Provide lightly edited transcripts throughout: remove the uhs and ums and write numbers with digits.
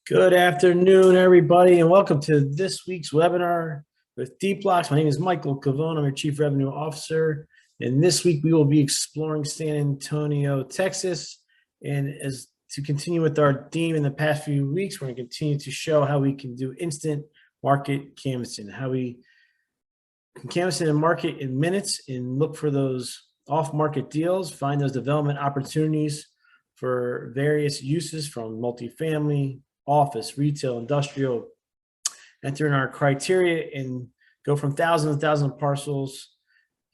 Good afternoon, everybody, and welcome to this week's webinar with Deepblocks. My name is Michael Cavone. I'm your Chief Revenue Officer. And this week we will be exploring San Antonio, Texas. And as to continue with our theme in the past few weeks, we're going to continue to show how we can do instant market canvassing, how we can canvass in a market in minutes and look for those off-market deals, find those development opportunities for various uses from multifamily, office, retail, industrial, enter in our criteria and go from thousands and thousands of parcels,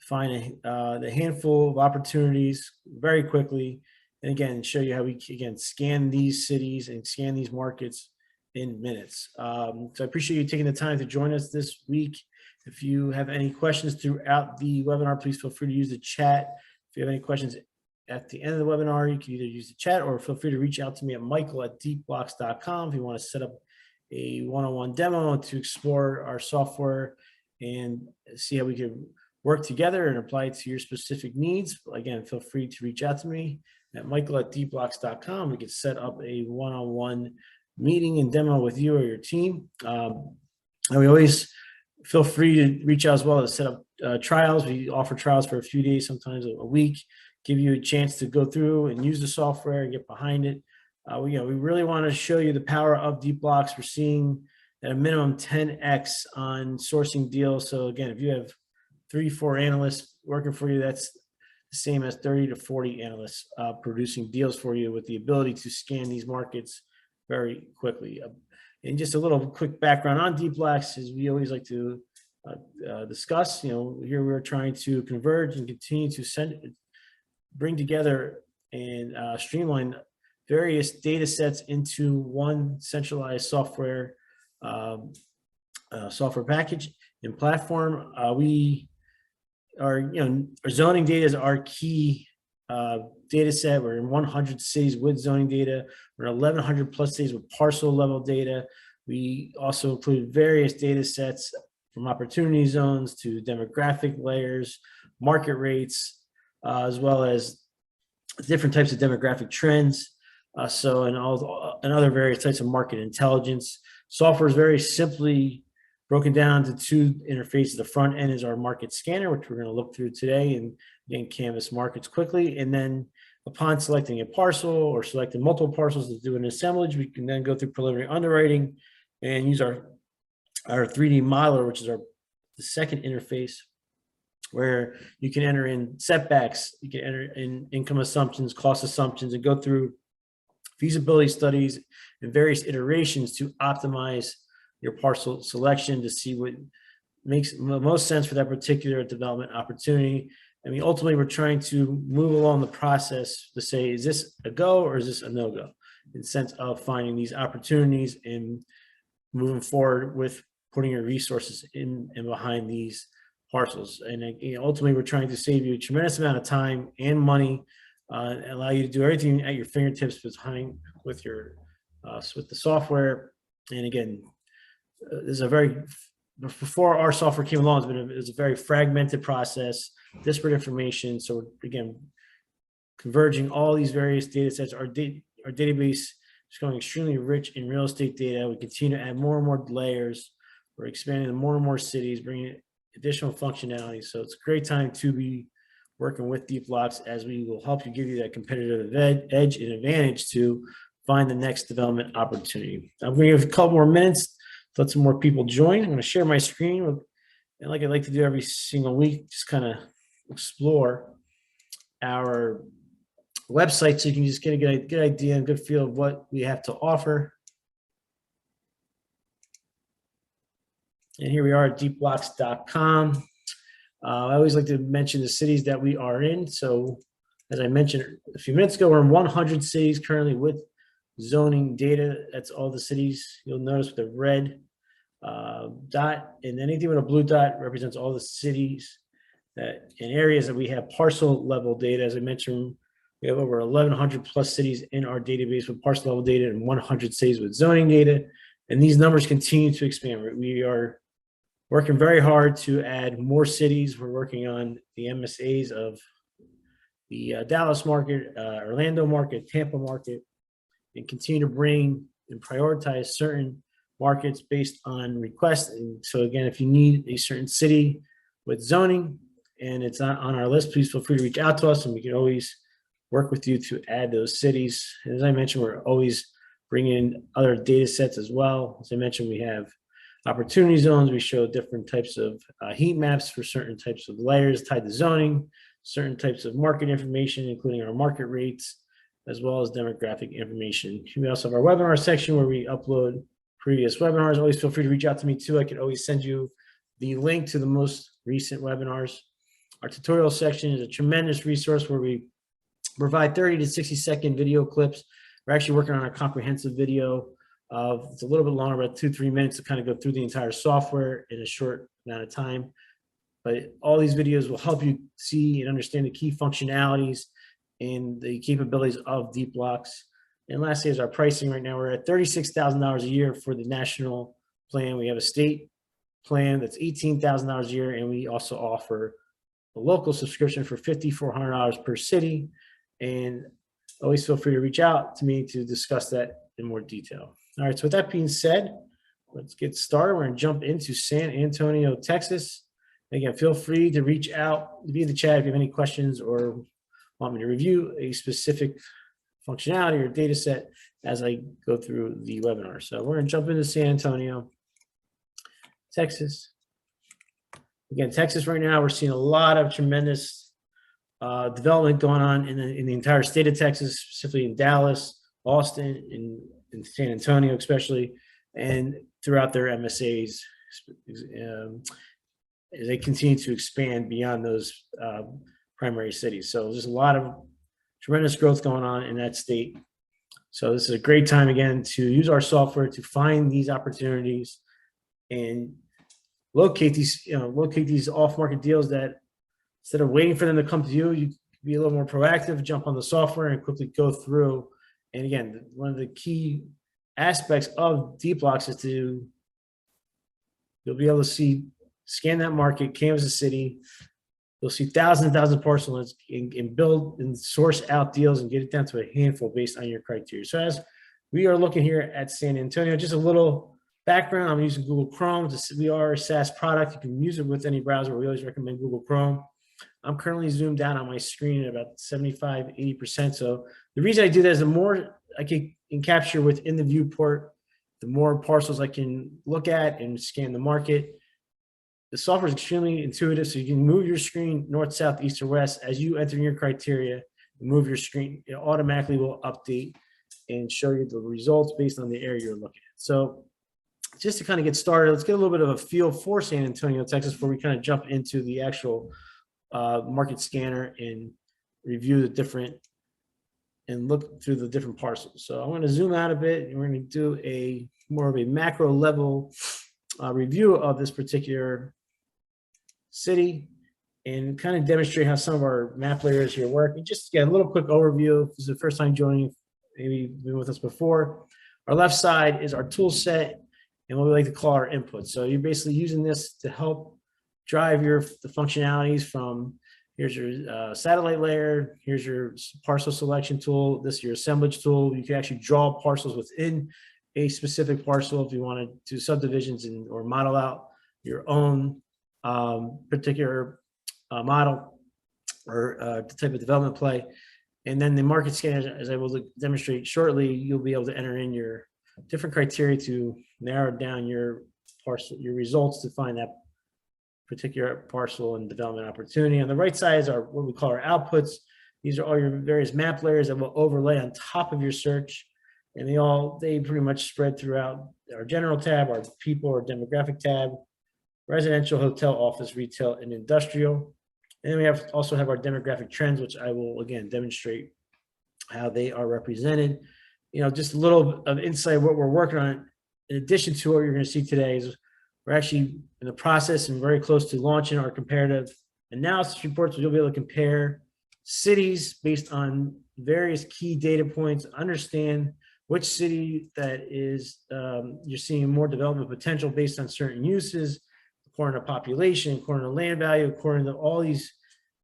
find the handful of opportunities very quickly, and again, show you how we can scan these cities and scan these markets in minutes. So I appreciate you taking the time to join us this week. If you have any questions throughout the webinar, please feel free to use the chat. If you have any questions at the end of the webinar, you can either use the chat or feel free to reach out to me at michael@deepblocks.com if you want to set up a one-on-one demo to explore our software and see how we can work together and apply it to your specific needs. Again, feel free to reach out to me at michael@deepblocks.com. We can set up a one-on-one meeting and demo with you or your team. And we always feel free to reach out as well to set up trials. We offer trials for a few days, sometimes a week, give you a chance to go through and use the software and get behind it. We really want to show you the power of Deepblocks. We're seeing at a minimum 10x on sourcing deals. So again, if you have 3-4 analysts working for you, that's the same as 30 to 40 analysts producing deals for you with the ability to scan these markets very quickly. And just a little quick background on Deepblocks is we always like to discuss, here we're trying to converge and continue to bring together and streamline various data sets into one centralized software package and platform. Our zoning data is our key data set. We're in 100 cities with zoning data. We're in 1,100 plus cities with parcel level data. We also include various data sets from opportunity zones to demographic layers, market rates, as well as different types of demographic trends. And other various types of market intelligence. Software is very simply broken down to two interfaces. The front end is our market scanner, which we're going to look through today and again, canvas markets quickly. And then upon selecting a parcel or selecting multiple parcels to do an assemblage, we can then go through preliminary underwriting and use our 3D modeler, which is the second interface, where you can enter in setbacks, you can enter in income assumptions, cost assumptions, and go through feasibility studies and various iterations to optimize your parcel selection to see what makes the most sense for that particular development opportunity. I mean, ultimately, we're trying to move along the process to say, is this a go or is this a no-go? In the sense of finding these opportunities and moving forward with putting your resources in and behind these parcels. And ultimately, we're trying to save you a tremendous amount of time and money, allow you to do everything at your fingertips with the software. And again, before our software came along, it was a very fragmented process, disparate information. So again, converging all these various data sets, our database is going extremely rich in real estate data. We continue to add more and more layers. We're expanding to more and more cities, bringing additional functionality. So it's a great time to be working with Deepblocks, as we will help you, give you that competitive edge and advantage to find the next development opportunity. I'm going to give a couple more minutes to let some more people join. I'm going to share my screen, and like I like to do every single week, just kind of explore our website so you can just get a good idea and good feel of what we have to offer. And here we are at deepblocks.com. I always like to mention the cities that we are in. So as I mentioned a few minutes ago, we're in 100 cities currently with zoning data. That's all the cities. You'll notice with the red dot, and anything with a blue dot represents all the cities that in areas that we have parcel level data. As I mentioned, we have over 1,100 plus cities in our database with parcel level data and 100 cities with zoning data. And these numbers continue to expand. We are working very hard to add more cities. We're working on the MSAs of the Dallas market, Orlando market, Tampa market, and continue to bring and prioritize certain markets based on request. And so again, if you need a certain city with zoning and it's not on our list, please feel free to reach out to us and we can always work with you to add those cities. And as I mentioned, we're always bringing in other data sets as well. As I mentioned, we have opportunity zones. We show different types of heat maps for certain types of layers tied to zoning, certain types of market information, including our market rates, as well as demographic information. We also have our webinar section where we upload previous webinars. Always feel free to reach out to me too. I can always send you the link to the most recent webinars. Our tutorial section is a tremendous resource where we provide 30 to 60-second video clips. We're actually working on a comprehensive video. It's a little bit longer, about 2-3 minutes to kind of go through the entire software in a short amount of time. But all these videos will help you see and understand the key functionalities and the capabilities of Deepblocks. And lastly is our pricing. Right now we're at $36,000 a year for the national plan. We have a state plan that's $18,000 a year, and we also offer a local subscription for $5,400 per city. And always feel free to reach out to me to discuss that in more detail. All right, so with that being said, let's get started. We're gonna jump into San Antonio, Texas. Again, feel free to reach out via the chat if you have any questions or want me to review a specific functionality or data set as I go through the webinar. So we're gonna jump into San Antonio, Texas. Again, Texas right now, we're seeing a lot of tremendous development going on in the entire state of Texas, specifically in Dallas, Austin, in San Antonio especially, and throughout their MSAs as they continue to expand beyond those primary cities. So there's a lot of tremendous growth going on in that state. So this is a great time again to use our software to find these opportunities and locate these off-market deals that instead of waiting for them to come to you, you can be a little more proactive, jump on the software and quickly go through. And again, one of the key aspects of Deepblocks is you'll be able to scan that market, canvas the city. You'll see thousands and thousands of parcels and build and source out deals and get it down to a handful based on your criteria. So as we are looking here at San Antonio, just a little background, I'm using Google Chrome. We are a SaaS product. You can use it with any browser. We always recommend Google Chrome. I'm currently zoomed out on my screen at about 75, 80%. So the reason I do that is the more I can capture within the viewport, the more parcels I can look at and scan the market. The software is extremely intuitive, so you can move your screen north, south, east, or west. As you enter your criteria, move your screen, it automatically will update and show you the results based on the area you're looking at. So just to kind of get started, let's get a little bit of a feel for San Antonio, Texas, before we kind of jump into the actual market scanner and review the different and look through the different parcels. So I'm going to zoom out a bit and we're going to do more of a macro level review of this particular city and kind of demonstrate how some of our map layers here work. And just get a little quick overview. If this is the first time joining, maybe you've been with us before. Our left side is our tool set and what we like to call our inputs. So you're basically using this to help drive the functionalities from here's your satellite layer, here's your parcel selection tool, this is your assemblage tool. You can actually draw parcels within a specific parcel if you want to do subdivisions or model out your own particular model or the type of development play. And then the market scanner, as I will demonstrate shortly, you'll be able to enter in your different criteria to narrow down your results to find that particular parcel and development opportunity. On the right side is what we call our outputs. These are all your various map layers that will overlay on top of your search. And they pretty much spread throughout our general tab, our people or demographic tab, residential, hotel, office, retail, and industrial. And then we also have our demographic trends, which I will again demonstrate how they are represented. Just a little of insight of what we're working on. In addition to what you're going to see today is we're actually in the process and very close to launching our comparative analysis reports. You'll be able to compare cities based on various key data points, understand which city that is you're seeing more development potential based on certain uses, according to population, according to land value, according to all these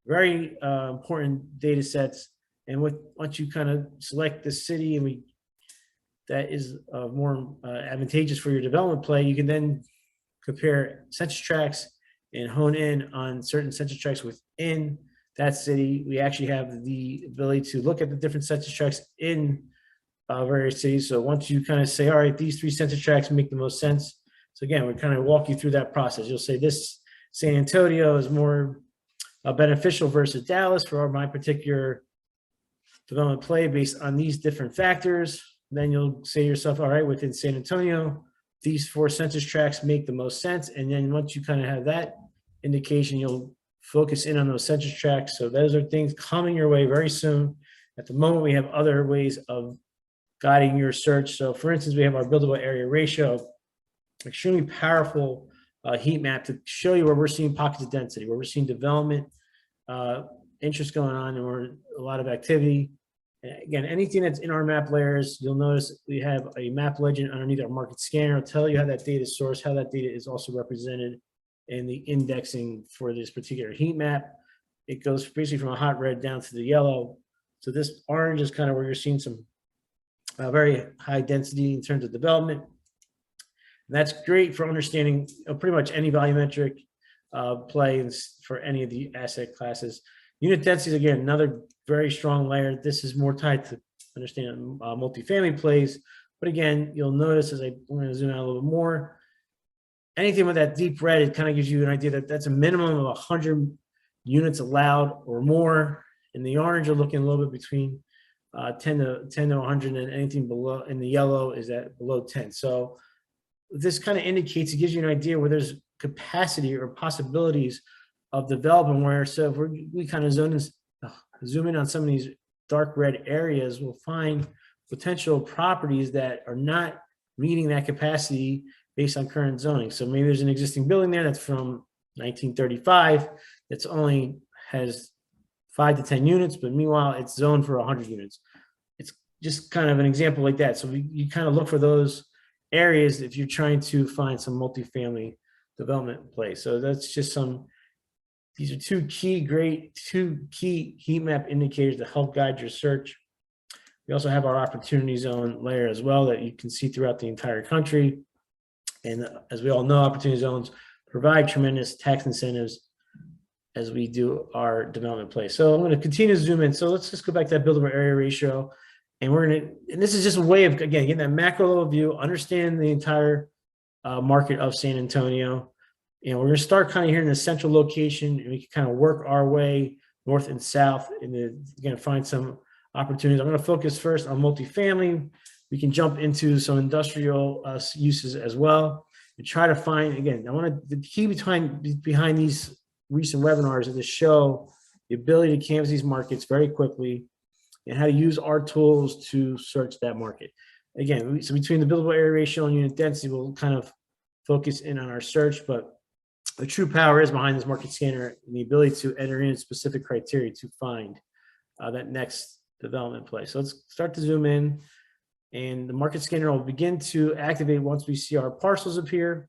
very important data sets. And once you kind of select the city and we that is more advantageous for your development play, you can then compare census tracts and hone in on certain census tracts within that city. We actually have the ability to look at the different census tracts in various cities. So once you kind of say, all right, these 3 census tracts make the most sense. So again, we kind of walk you through that process. You'll say this San Antonio is more beneficial versus Dallas for my particular development play based on these different factors. Then you'll say to yourself, all right, within San Antonio, these 4 census tracts make the most sense. And then once you kind of have that indication, you'll focus in on those census tracts. So those are things coming your way very soon. At the moment, we have other ways of guiding your search. So for instance, we have our buildable area ratio, extremely powerful heat map to show you where we're seeing pockets of density, where we're seeing development interest going on, and where a lot of activity. Again, anything that's in our map layers, you'll notice we have a map legend underneath our market scanner. It'll tell you how that data is sourced, how that data is also represented in the indexing for this particular heat map. It goes basically from a hot red down to the yellow. So this orange is kind of where you're seeing some very high density in terms of development. And that's great for understanding pretty much any volumetric play for any of the asset classes. Unit density is, again, another very strong layer. This is more tied to understanding multifamily plays. But again, you'll notice as I'm going to zoom out a little bit more, anything with that deep red, it kind of gives you an idea that that's a minimum of 100 units allowed or more. In the orange, you're looking a little bit between 10 to 100, and anything below in the yellow is at below 10. So this kind of indicates, it gives you an idea where there's capacity or possibilities of development, where so if we kind of zoom in on some of these dark red areas, we'll find potential properties that are not meeting that capacity based on current zoning. So maybe there's an existing building there that's from 1935 that's only has 5 to 10 units, but meanwhile it's zoned for 100 units. It's just kind of an example like that. So you kind of look for those areas if you're trying to find some multifamily development play. So that's just these are two key heat map indicators to help guide your search. We also have our opportunity zone layer as well that you can see throughout the entire country. And as we all know, opportunity zones provide tremendous tax incentives as we do our development play. So I'm going to continue to zoom in. So let's just go back to that buildable area ratio. And and this is just a way of, again, getting that macro level view, understand the entire market of San Antonio. And we're going to start kind of here in the central location, and we can kind of work our way north and south, and then again, find some opportunities. I'm going to focus first on multifamily. We can jump into some industrial uses as well, and try to find, again, the key behind these recent webinars is to show the ability to canvas these markets very quickly and how to use our tools to search that market. Again, so between the buildable area ratio and unit density, we'll kind of focus in on our search, but the true power is behind this market scanner and the ability to enter in specific criteria to find that next development play. So let's start to zoom in, and the market scanner will begin to activate once we see our parcels appear.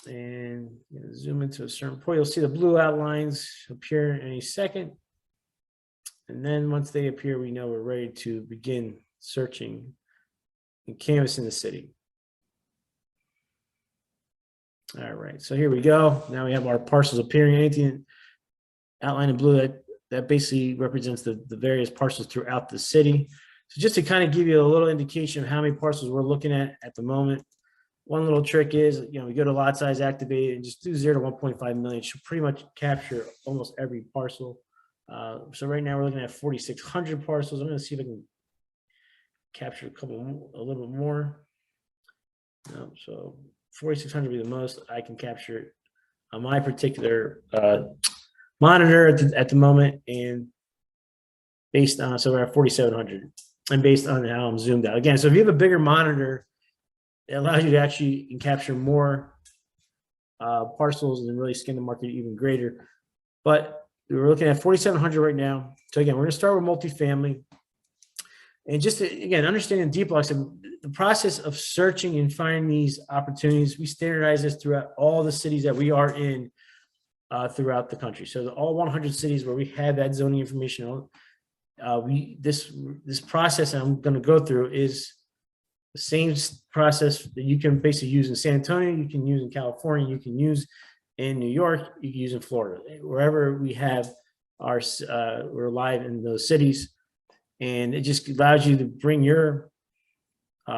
And zoom into a certain point, you'll see the blue outlines appear in any second. And then once they appear, we know we're ready to begin searching and canvassing the city. All right, so here we go. Now we have our parcels appearing. Anything outlined in blue, that basically represents the various parcels throughout the city. So just to kind of give you a little indication of how many parcels we're looking at the moment, one little trick is, we go to lot size activate and just do 0 to 1.5 million. Should pretty much capture almost every parcel. So right now we're looking at 4,600 parcels. I'm going to see if I can capture a little bit more. So 4,600 would be the most I can capture on my particular monitor at the moment, and based on, so we're at 4,700, and based on how I'm zoomed out. Again, so if you have a bigger monitor, it allows you to actually capture more parcels and really scan the market even greater. But we're looking at 4,700 right now. So again, we're going to start with multifamily. And just to, again, understanding Deepblocks, the process of searching and finding these opportunities, we standardize this throughout all the cities that we are in throughout the country. So all 100 cities where we have that zoning information this process I'm going to go through is the same process that you can basically use in San Antonio, you can use in California, you can use in New York, you can use in Florida, wherever we have we're live in those cities. And it just allows you to bring your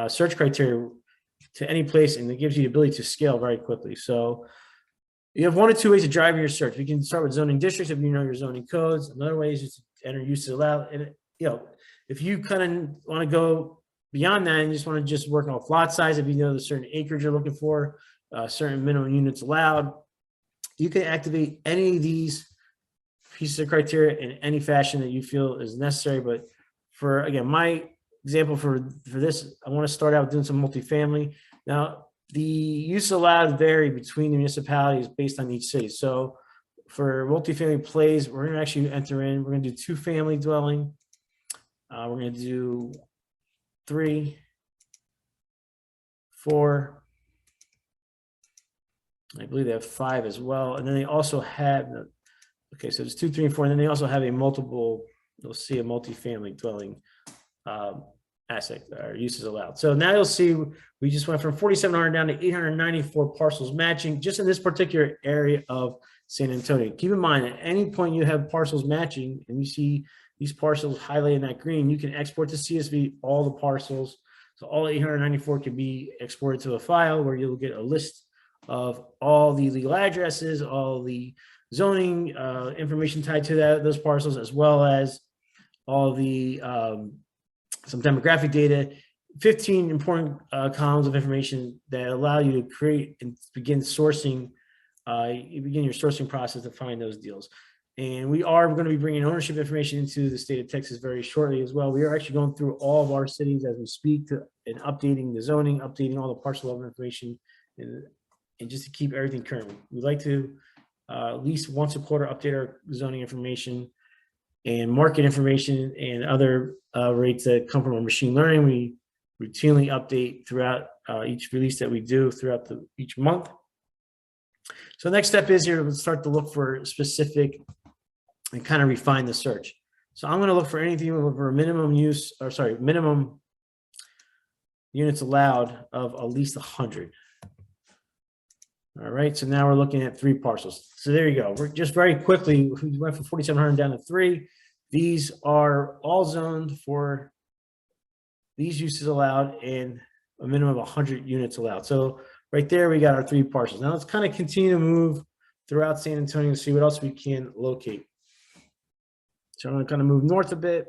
search criteria to any place, and it gives you the ability to scale very quickly. So you have one or two ways to drive your search. We can start with zoning districts if you know your zoning codes. Another way is just to enter uses allowed. And if you kind of want to go beyond that and just want to just work on lot size, if you know the certain acreage you're looking for, certain minimum units allowed, you can activate any of these pieces of criteria in any fashion that you feel is necessary. But for, again, my example for this, I want to start out doing some multifamily. Now, the use allowed vary between the municipalities based on each city. So for multifamily plays, we're going to actually enter in, we're going to do 2-family dwelling. We're going to do 3, 4. I believe they have 5 as well. And then they also have, okay, so it's 2, 3, and 4. And then they also have a multiple, you'll see a multifamily dwelling asset or uses allowed. So now you'll see we just went from 4,700 down to 894 parcels matching just in this particular area of San Antonio. Keep in mind, at any point you have parcels matching and you see these parcels highlighted in that green, you can export to CSV all the parcels. So all 894 can be exported to a file where you'll get a list of all the legal addresses, all the zoning information tied to those parcels, as well as all the some demographic data, 15 important columns of information that allow you to create and begin sourcing. You begin your sourcing process to find those deals. And we are going to be bringing ownership information into the state of Texas very shortly as well. We are actually going through all of our cities as we speak and updating the zoning, updating all the parcel level information, and just to keep everything current. We like to at least once a quarter update our zoning information and market information and other rates that come from our machine learning. We routinely update throughout each release that we do throughout each month. So the next step is here, let's start to look for specific and kind of refine the search. So I'm going to look for anything over a minimum minimum units allowed of at least 100. All right, so now we're looking at 3 parcels. So there you go. We're just very quickly, we went from 4,700 down to 3. These are all zoned for these uses allowed and a minimum of 100 units allowed. So right there, we got our 3 parcels. Now let's kind of continue to move throughout San Antonio and see what else we can locate. So I'm going to kind of move north a bit.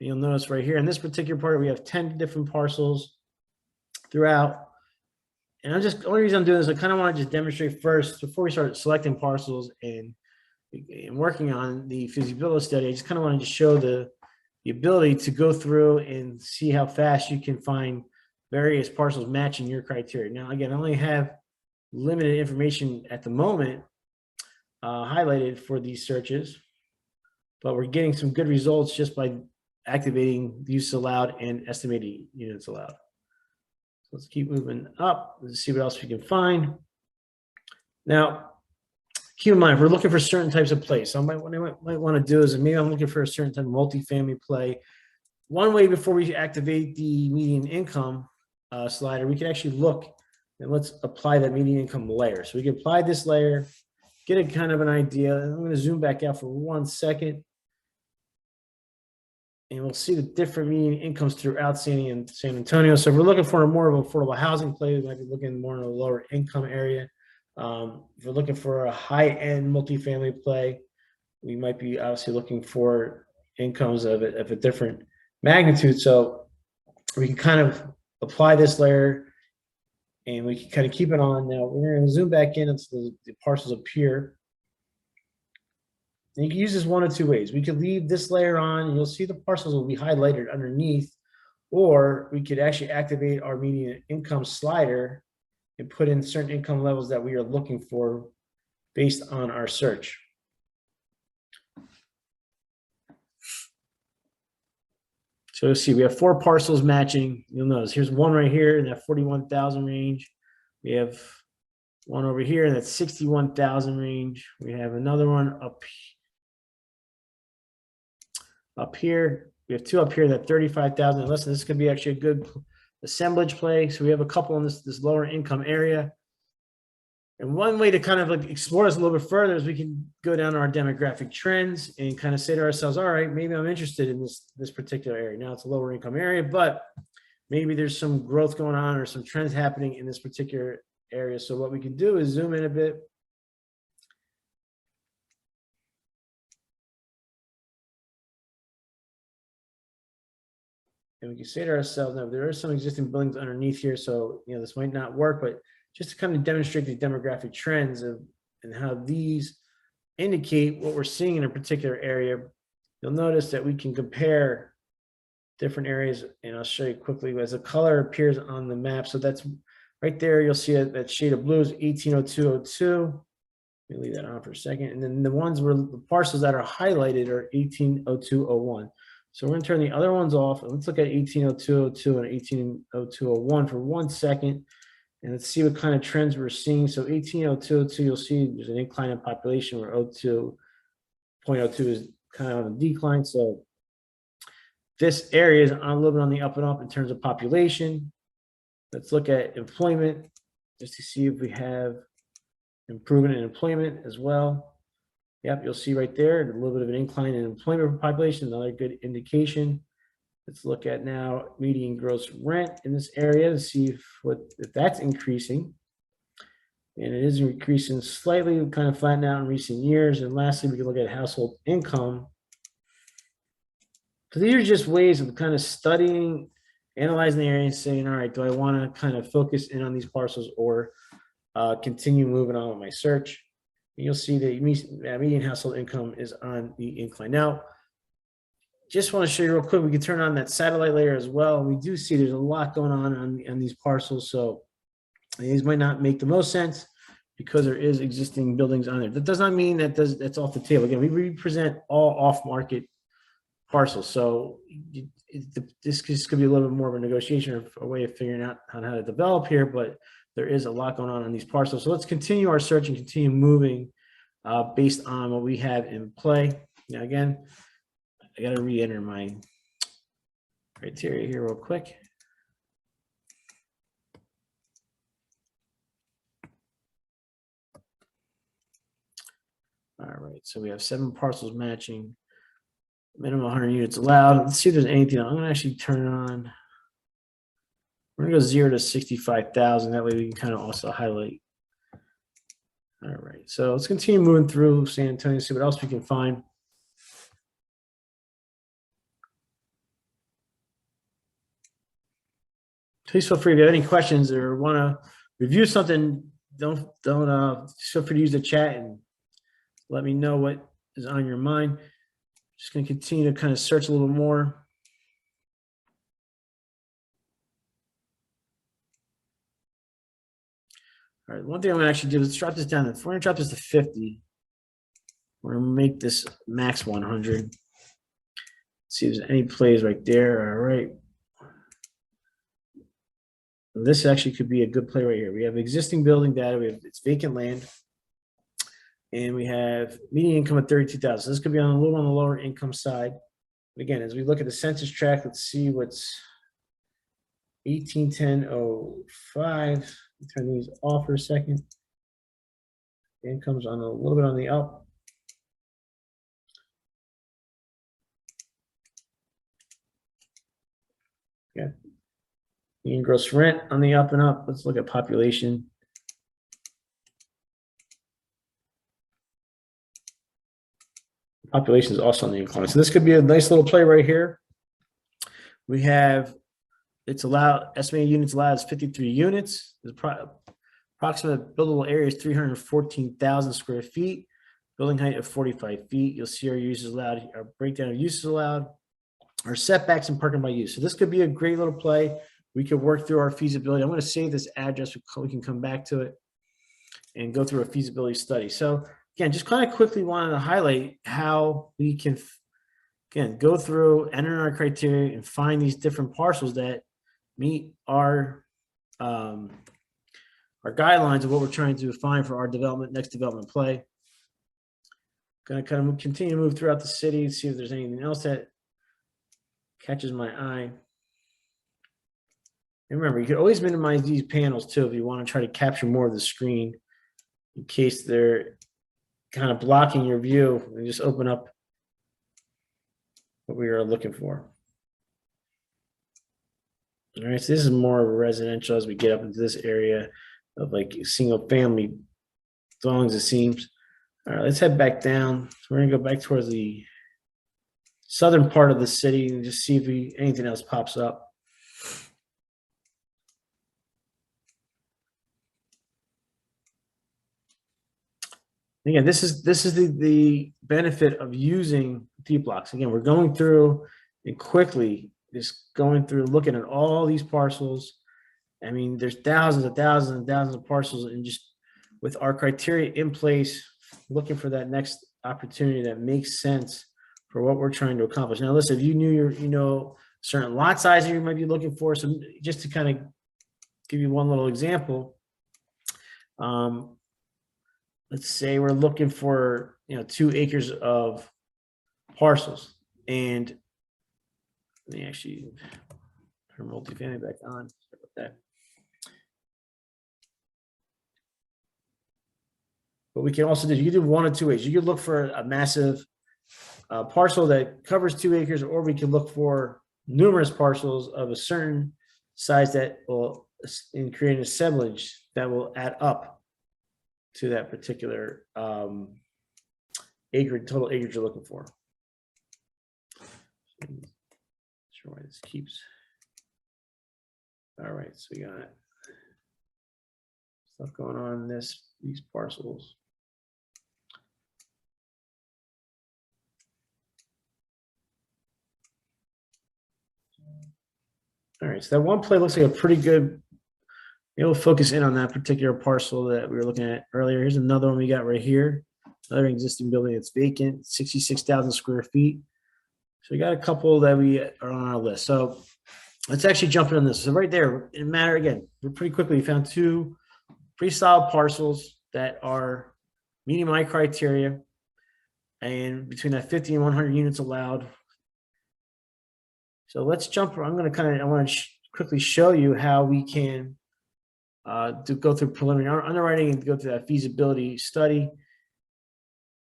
And you'll notice right here in this particular part, we have 10 different parcels throughout. And the only reason I'm doing this, I kind of want to just demonstrate first, before we start selecting parcels and working on the feasibility study, I just kind of wanted to show the ability to go through and see how fast you can find various parcels matching your criteria. Now, again, I only have limited information at the moment highlighted for these searches, but we're getting some good results just by activating the use allowed and estimating units allowed. So let's keep moving up. Let's see what else we can find. Now, keep in mind, if we're looking for certain types of plays, so what I might want to do is maybe I'm looking for a certain type of multifamily play. One way before we activate the median income slider, we can actually look and let's apply that median income layer. So we can apply this layer, get a kind of an idea. And I'm going to zoom back out for 1 second. And we'll see the different median incomes throughout San Antonio. So if we're looking for a more of affordable housing play, we might be looking more in a lower income area. If we're looking for a high-end multifamily play, we might be obviously looking for incomes of a different magnitude. So we can kind of apply this layer and we can kind of keep it on. Now we're going to zoom back in until the parcels appear. And you can use this 1 of 2 ways. We could leave this layer on and you'll see the parcels will be highlighted underneath, or we could actually activate our median income slider and put in certain income levels that we are looking for based on our search. So let's see, we have 4 parcels matching. You'll notice here's one right here in that 41,000 range. We have one over here in that 61,000 range. We have another one up Up here, we have two up here that 35,000. Listen, this could be actually a good assemblage play. So we have a couple in this lower income area. And one way to kind of like explore this a little bit further is we can go down our demographic trends and kind of say to ourselves, all right, maybe I'm interested in this particular area. Now it's a lower income area, but maybe there's some growth going on or some trends happening in this particular area. So what we can do is zoom in a bit. And we can say to ourselves, now there are some existing buildings underneath here, so this might not work, but just to kind of demonstrate the demographic trends of and how these indicate what we're seeing in a particular area, you'll notice that we can compare different areas, and I'll show you quickly as the color appears on the map. So that's right there. You'll see that shade of blue is 180202. Let me leave that on for a second. And then the ones where the parcels that are highlighted are 180201. So we're going to turn the other ones off. Let's look at 180202 and 180201 for 1 second. And let's see what kind of trends we're seeing. So 180202, you'll see there's an incline in population where 02.02 is kind of on a decline. So this area is a little bit on the up and up in terms of population. Let's look at employment just to see if we have improvement in employment as well. Yep, you'll see right there a little bit of an incline in employment population, another good indication. Let's look at now median gross rent in this area to see if that's increasing. And it is increasing slightly, kind of flattened out in recent years. And lastly, we can look at household income. So these are just ways of kind of studying, analyzing the area and saying, all right, do I want to kind of focus in on these parcels or continue moving on with my search? And you'll see the median household income is on the incline. Now, just want to show you real quick, we can turn on that satellite layer as well. We do see there's a lot going on these parcels. So these might not make the most sense because there is existing buildings on there. That does not mean that that's off the table. Again, we represent all off-market parcels. So this could be a little bit more of a negotiation or a way of figuring out how to develop here, but there is a lot going on these parcels. So let's continue our search and continue moving based on what we have in play. Now, again, I got to re-enter my criteria here real quick. All right, so we have 7 parcels matching, minimum 100 units allowed. Let's see if there's anything. I'm going to actually turn on. We're going to go 0 to 65,000. That way we can kind of also highlight. All right, so let's continue moving through San Antonio, see what else we can find. Please feel free if you have any questions or want to review something. Don't feel free to use the chat and let me know what is on your mind. Just going to continue to kind of search a little more. All right, one thing I'm going to actually do is drop this down. We're going to drop this to 50. We're going to make this max 100. Let's see if there's any plays right there. All right. This actually could be a good play right here. We have existing building data. It's vacant land. And we have median income of 32,000. This could be a little on the lower income side. But again, as we look at the census tract, let's see what's 1810.05. Turn these off for a second. Income's on a little bit on the up. Yeah. Median gross rent on the up and up. Let's look at population. Population is also on the incline. So this could be a nice little play right here. We have, it's allowed, estimated units allowed is 53 units. The approximate buildable area is 314,000 square feet. Building height of 45 feet. You'll see our uses allowed, our breakdown of uses allowed, our setbacks and parking by use. So this could be a great little play. We could work through our feasibility. I'm going to save this address. We can come back to it and go through a feasibility study. So again, just kind of quickly wanted to highlight how we can, again, go through, enter our criteria, and find these different parcels that meet our guidelines of what we're trying to find for our next development play. Going to kind of continue to move throughout the city, see if there's anything else that catches my eye. And remember, you can always minimize these panels too if you want to try to capture more of the screen in case they're kind of blocking your view, and just open up what we are looking for. All right, so this is more of a residential as we get up into this area of like single family dwellings, it seems. All right, let's head back down. So we're gonna go back towards the southern part of the city and just see if anything else pops up. Again, this is the benefit of using Deepblocks. Again, we're going through and quickly just going through looking at all these parcels. I mean, there's thousands and thousands and thousands of parcels, and just with our criteria in place, looking for that next opportunity that makes sense for what we're trying to accomplish. Now, listen, if you knew certain lot size you might be looking for, so just to kind of give you one little example, let's say we're looking for 2 acres of parcels, and let me actually turn multifamily back on. Sorry about that. But we can also do, you can do one of two ways. You could look for a massive parcel that covers 2 acres, or we can look for numerous parcels of a certain size that will create an assemblage that will add up to that particular total acreage you're looking for. Not sure why this keeps. All right, so we got stuff going on in these parcels. All right, so that one play looks like a pretty good. We'll focus in on that particular parcel that we were looking at earlier. Here's another one we got right here. Another existing building that's vacant, 66,000 square feet. So we got a couple that we are on our list. So let's actually jump in on this. So right there, in matter again, we're pretty quickly, we found 2 pretty solid parcels that are meeting my criteria, and between that 50 and 100 units allowed. So let's jump. I want to quickly show you how we can to go through preliminary underwriting and go through that feasibility study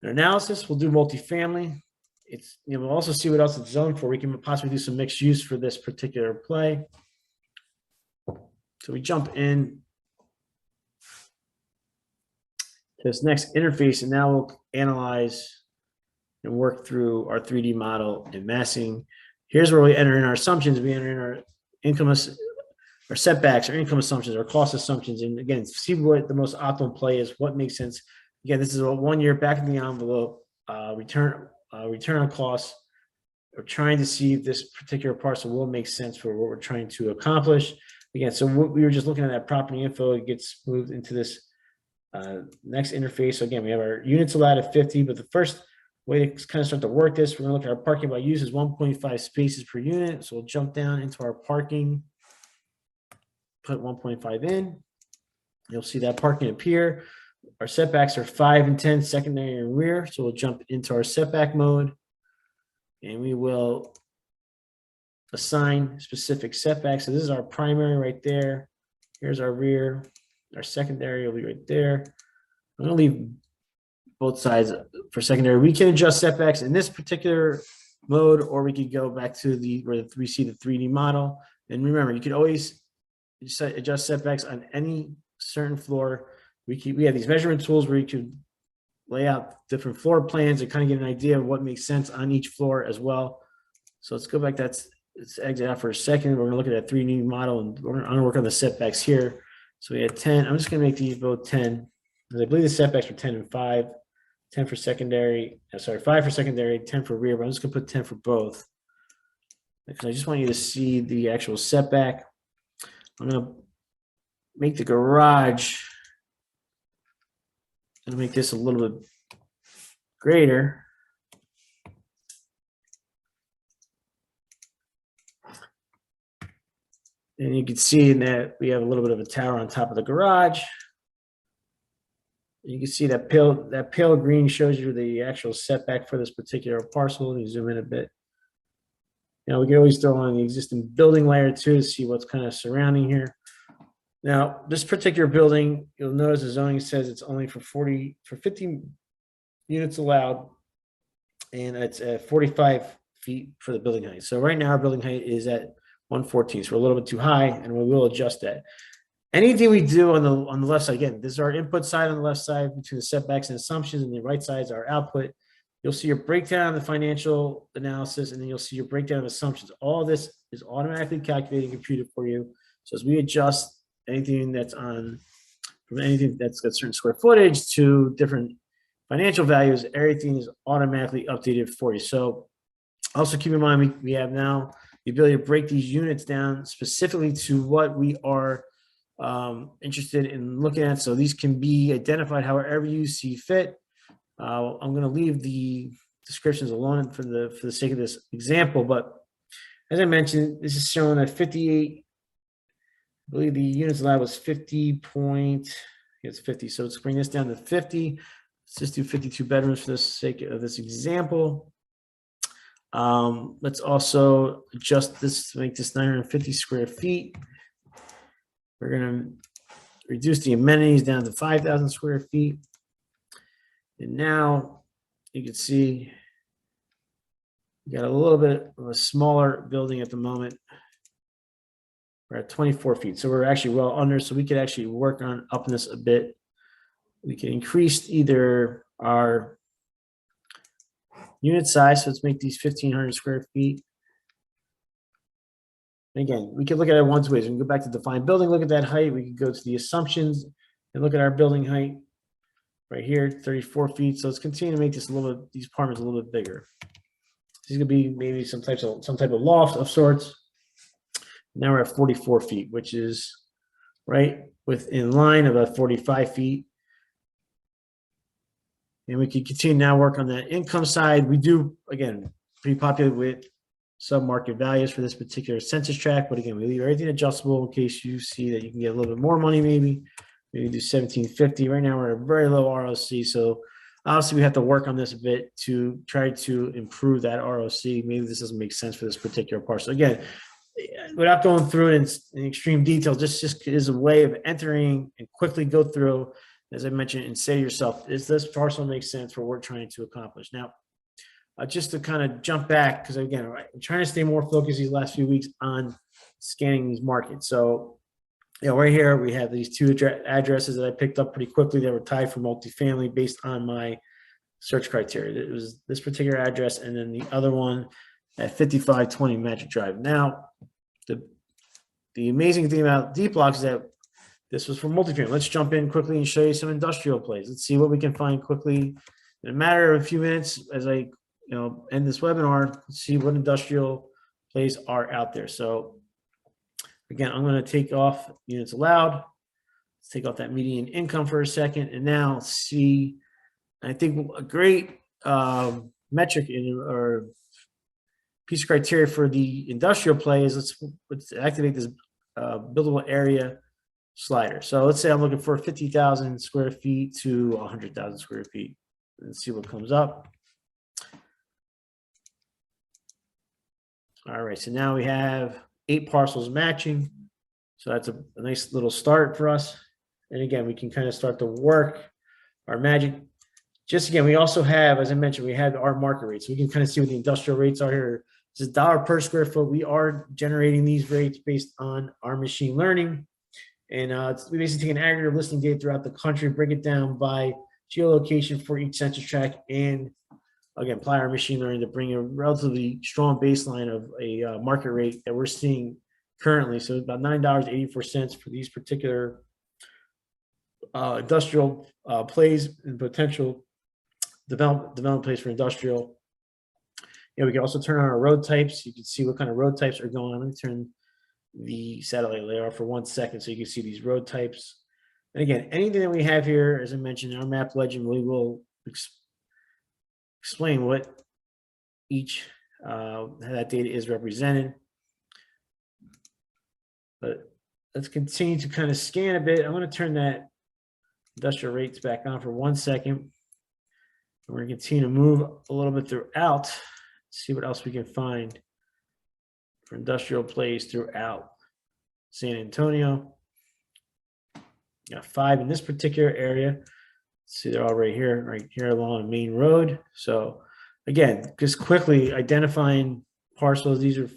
and analysis. We'll do multifamily. We'll also see what else it's zoned for. We can possibly do some mixed use for this particular play. So we jump in to this next interface, and now we'll analyze and work through our 3D model and massing. Here's where we enter in our assumptions. We enter in our income, our setbacks, our income assumptions, our cost assumptions, and again, see what the most optimal play is, what makes sense. Again, this is a 1 year back in the envelope return on costs. We're trying to see if this particular parcel will make sense for what we're trying to accomplish. Again, so we were just looking at that property info. It gets moved into this next interface. So again, we have our units allowed at 50, but the first way to kind of start to work this, we're going to look at our parking by use is 1.5 spaces per unit. So we'll jump down into our parking, put 1.5 in. You'll see that parking appear. Our setbacks are 5 and 10, secondary and rear. So we'll jump into our setback mode, and we will assign specific setbacks. So this is our primary right there. Here's our rear. Our secondary will be right there. I'm going to leave both sides for secondary. We can adjust setbacks in this particular mode, or we could go back to where we see the 3D model. And remember, you could always adjust setbacks on any certain floor. We have these measurement tools where you could lay out different floor plans and kind of get an idea of what makes sense on each floor as well. So let's go back. Let's exit out for a second. We're going to look at that 3D model, and I'm going to work on the setbacks here. So we had 10. I'm just going to make these both 10. I believe the setbacks were 10 and 5. 10 for secondary, 5 for secondary, 10 for rear, but I'm just gonna put 10 for both because I just want you to see the actual setback. I'm gonna make the garage, I'm gonna make this a little bit greater. And you can see that we have a little bit of a tower on top of the garage. You can see that pale green shows you the actual setback for this particular parcel. Let me zoom in a bit. We can always throw on the existing building layer too to see what's kind of surrounding here. Now, this particular building, you'll notice the zoning says it's only for 50 units allowed, and it's at 45 feet for the building height. So right now our building height is at 114, so we're a little bit too high, and we will adjust that. Anything we do on the left side, again, this is our input side on the left side between the setbacks and assumptions, and the right side is our output. You'll see your breakdown of the financial analysis, and then you'll see your breakdown of assumptions. All this is automatically calculated and computed for you. So as we adjust anything that's on, from anything that's got certain square footage to different financial values, everything is automatically updated for you. So also keep in mind, we have now the ability to break these units down specifically to what we are interested in looking at. So these can be identified however you see fit. I'm going to leave the descriptions alone for the sake of this example, but as I mentioned, this is showing at 58. I believe the units allowed was 50 point. It's 50. So let's bring this down to 50. Let's just do 52 bedrooms for the sake of this example. Let's also adjust this to make this 950 square feet. We're going to reduce the amenities down to 5,000 square feet. And now you can see we got a little bit of a smaller building at the moment. We're at 24 feet. So we're actually well under. So we could actually work on upping this a bit. We can increase either our unit size. So let's make these 1,500 square feet. And again, we can look at it one ways. We can go back to define building, look at that height. We can go to the assumptions and look at our building height right here, 34 feet. So let's continue to make this these apartments a little bit bigger. This is gonna be maybe some type of loft of sorts. Now we're at 44 feet, which is right within line of about 45 feet. And we can continue now work on that income side. We do, again, pre-populate with sub-market values for this particular census tract. But again, we leave everything adjustable in case you see that you can get a little bit more money maybe. Maybe do 1750. Right now we're at a very low ROC. So obviously we have to work on this a bit to try to improve that ROC. Maybe this doesn't make sense for this particular parcel. Again, without going through it in extreme detail, just is a way of entering and quickly go through, as I mentioned, and say to yourself, does this parcel make sense for what we're trying to accomplish? Now, just to kind of jump back, because again, I'm trying to stay more focused these last few weeks on scanning these markets. So, right here, we have these two addresses that I picked up pretty quickly that were tied for multifamily based on my search criteria. It was this particular address and then the other one at 5520 Magic Drive. Now, the amazing thing about Deepblocks is that this was for multifamily. Let's jump in quickly and show you some industrial plays. Let's see what we can find quickly in a matter of a few minutes as I end this webinar. Let's see what industrial plays are out there. So again, I'm going to take off units allowed. Let's take off that median income for a second, and now see. I think a great metric or piece of criteria for the industrial play is let's activate this buildable area slider. So let's say I'm looking for 50,000 square feet to 100,000 square feet, and see what comes up. All right, so now we have 8 parcels matching. So that's a nice little start for us. And again, we can kind of start to work our magic. Just again, we also have, as I mentioned, we have our market rates. So we can kind of see what the industrial rates are here. This is $1 per square foot. We are generating these rates based on our machine learning. And we basically take an aggregate listing data throughout the country, break it down by geolocation for each census tract, and again, apply our machine learning to bring a relatively strong baseline of a market rate that we're seeing currently. So about $9.84 for these particular industrial plays and potential development plays for industrial. We can also turn on our road types. You can see what kind of road types are going on. Let me turn the satellite layer off for 1 second so you can see these road types. And again, anything that we have here, as I mentioned, our map legend, we will explain what each how that data is represented. But let's continue to kind of scan a bit. I'm going to turn that industrial rates back on for 1 second. We're going to continue to move a little bit throughout, see what else we can find. for industrial plays throughout San Antonio. Got 5 in this particular area. See, they're all right here along the main road. So again, just quickly identifying parcels. These are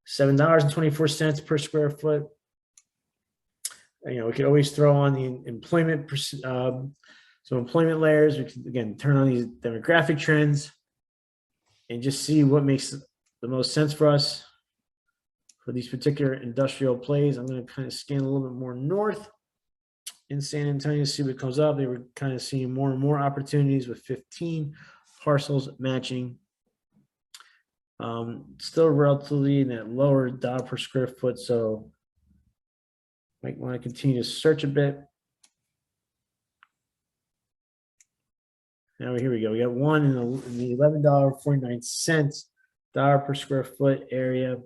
$7.24 per square foot. We could always throw on the employment, so employment layers. We can, again, turn on these demographic trends and just see what makes the most sense for us for these particular industrial plays. I'm going to kind of scan a little bit more north in San Antonio, see what comes up. They were kind of seeing more and more opportunities with 15 parcels matching. Still relatively in that lower dollar per square foot, so might want to continue to search a bit. Now here we go. We got one in the $11.49 per square foot area.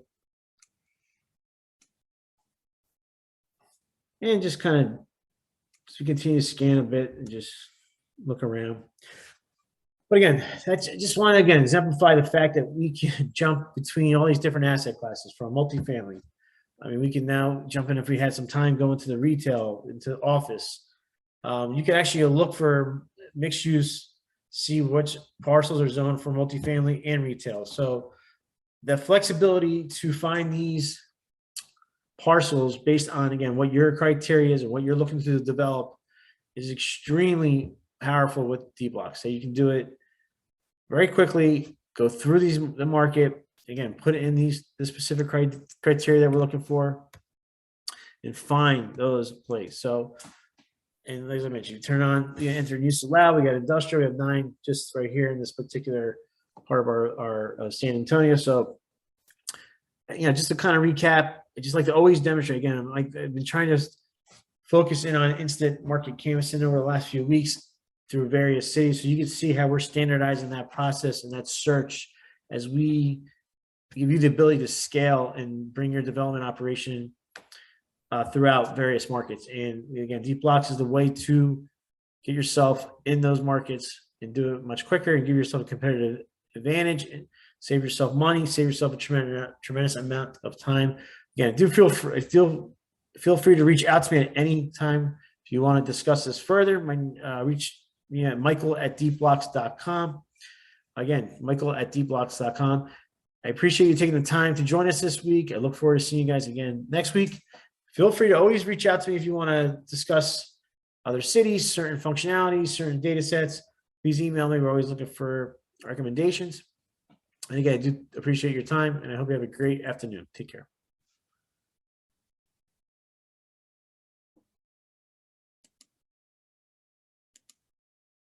And just kind of, so we continue to scan a bit and just look around. But again, I just want to, again, exemplify the fact that we can jump between all these different asset classes from multifamily. I mean, we can now jump in if we had some time, go into the retail, into office. You can actually look for mixed use, see which parcels are zoned for multifamily and retail. So the flexibility to find these parcels based on, again, what your criteria is and what you're looking to develop is extremely powerful with Deepblocks. So you can do it very quickly, go through the market, again, put in the specific criteria that we're looking for and find those plays. So, and as I mentioned, you turn on, you enter use allowed. We got industrial, we have 9 just right here in this particular part of our San Antonio. So, just to kind of recap, I just like to always demonstrate, again, I've been trying to focus in on instant market canvassing over the last few weeks through various cities. So you can see how we're standardizing that process and that search as we give you the ability to scale and bring your development operation throughout various markets. And again, Deepblocks is the way to get yourself in those markets and do it much quicker and give yourself a competitive advantage and save yourself money, save yourself a tremendous amount of time. Again, feel free to reach out to me at any time if you want to discuss this further. Reach me at michael@deepblocks.com. Again, michael@deepblocks.com. I appreciate you taking the time to join us this week. I look forward to seeing you guys again next week. Feel free to always reach out to me if you want to discuss other cities, certain functionalities, certain data sets. Please email me. We're always looking for recommendations. And again, I do appreciate your time, and I hope you have a great afternoon. Take care.